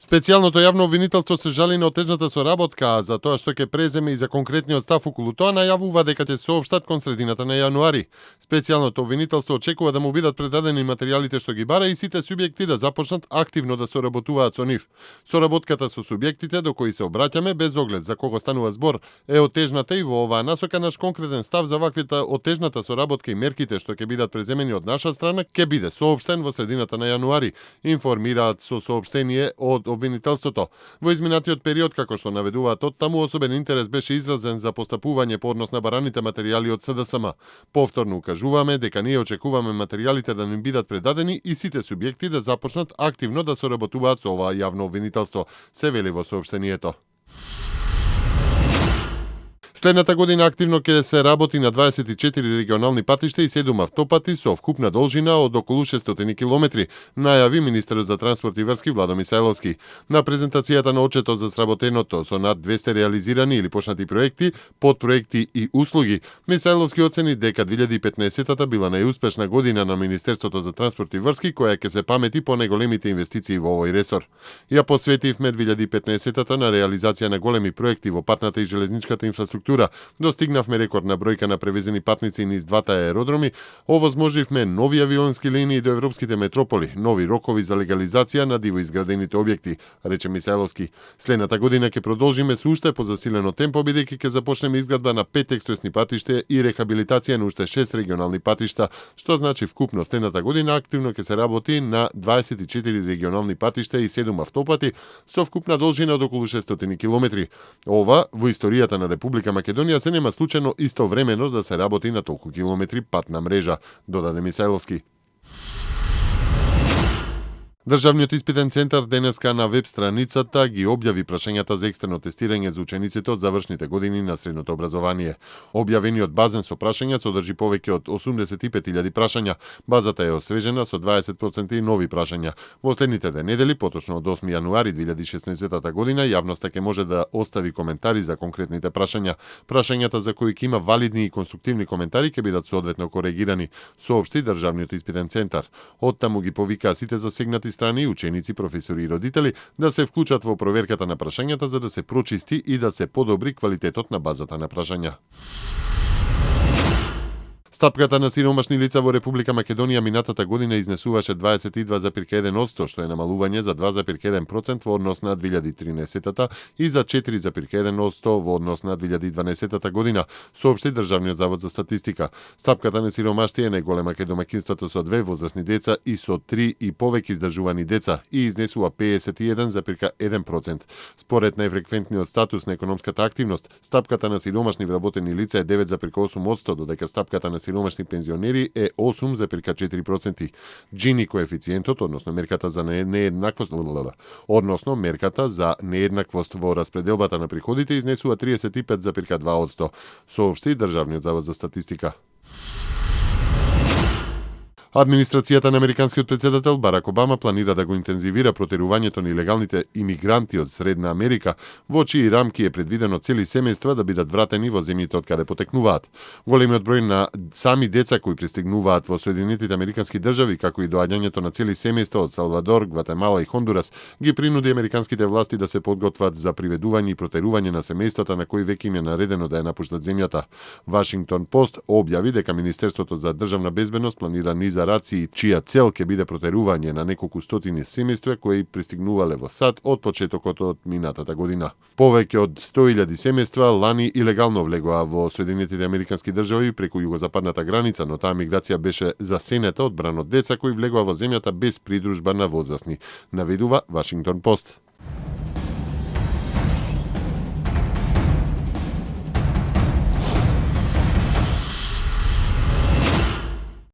Специјалното јавно обвинителство се жали на отежната соработка, а за тоа што ќе преземе и за конкретниот став околу тоа најавува дека ќе соопштат кон средината на јануари. Специјалното обвинителство очекува да му бидат предадени материјалите што ги бара и сите субјекти да започнат активно да соработуваат со нив. Соработката со субјектите до кои се обраќаме без оглед за кого станува збор е отежната и во оваа насока наш конкретен став за ваквите отежната соработка и мерките што ќе бидат преземени од наша страна ќе биде соопштен во средината на јануари, информираат со соопштение од обвинителството. Во изминатиот период, како што наведуваат оттаму, особен интерес беше изразен за постапување по однос на бараните материјали од СДСМ. Повторно укажуваме дека ние очекуваме материјалите да ни бидат предадени и сите субјекти да започнат активно да соработуваат со ова јавно обвинителство, се вели во соопштението. Следната година активно ќе се работи на 24 регионални патишта и 7 автопати со вкупна должина од околу 600 километри, најави министерот за транспорт и врски Владо Мисајловски. На презентацијата на отчетот за сработеното со над 200 реализирани или почнати проекти, подпроекти и услуги, Мисајловски оцени дека 2015-та била најуспешна година на Министерството за транспорт и врски, која ќе се памети по најголемите инвестиции во овој ресор. Ја посветивме 2015-та на реализација на големи проекти во патната и железничката инфраструктура. Достигнавме рекордна бројка на превезени патници низ двата аеродроми, овозможивме нови авионски линии до европските метрополи, нови рокови за легализација на диво изградените објекти, рече Мисајловски. Следната година ќе продолжиме со уште по засилено темпо, бидејќи ќе започнеме изградба на 5 експресни патишта и рехабилитација на уште 6 регионални патишта, што значи вкупно следната година активно ќе се работи на 24 регионални патишта и 7 автопати со вкупна должина од околу 600 километри. Ова во историјата на Република Македонија се нема случајно истовремено да се работи на толку километри патна мрежа, додаде Мисајловски. Државниот испитен центар денеска на веб страницата ги објави прашањата за екстерно тестирање за учениците од завршните години на средното образование. Објавениот базен со прашања содржи повеќе од 85.000 прашања. Базата е освежена со 20% нови прашања. Во следните две недели, поточно од 8 јануари 2016 година, јавноста ќе може да остави коментари за конкретните прашања. Прашањата за кои ќе има валидни и конструктивни коментари ќе бидат соодветно коригирани, соопшти Државниот испитен центар. Оттаму ги повика сите засегнати страни, ученици, професори и родители да се вклучат во проверката на прашањата за да се прочисти и да се подобри квалитетот на базата на прашања. Стапката на сиромашни лица во Република Македонија минатата година изнесуваше 22,1%, што е намалување за 2,1% во однос на 2013-та и за 4,1% во однос на 2012 година, соопшти Државниот завод за статистика. Стапката на сиромаштија е најголема кај домаќинството со 2 возрастни деца и со 3 и повеќе издржувани деца и изнесува 51,1%. Според најфреквентниот статус на економската активност, стапката на сиромашни вработени лица е 9,8%, додека стапката на сиромашни пензионери е 8,4%. Джини коефициентот, односно мерката за нееднаквост во распределбата на приходите изнесува 35,2%, соопшти Државниот завод за статистика. Администрацијата на американскиот председател Барак Обама планира да го интензивира протерувањето на илегалните имигранти од Средна Америка, во чии рамки е предвидено цели семејства да бидат вратени во земјите од каде потекнуваат. Големиот број на сами деца кои пристигнуваат во Соединетите американски држави, како и доаѓањето на цели семејства од Салвадор, Гватемала и Хондурас, ги принуди американските власти да се подготват за приведување и протерување на семејствата на кои веќе им е наредено да ја напуштат земјата. Вашингтон Пост објави дека Министерството за државна безбедност планира низ раци чија цел ќе биде протерување на неколку стотини семејства кои пристигнувале во САД од почетокот од минатата година. Повеќе од 100.000 семејства лани илегално влегоа во Соединетите американски држави преку југозападната граница, но таа миграција беше засенета од бран од деца кои влегоа во земјата без придружба на возрастни, наведува Вашингтон Пост.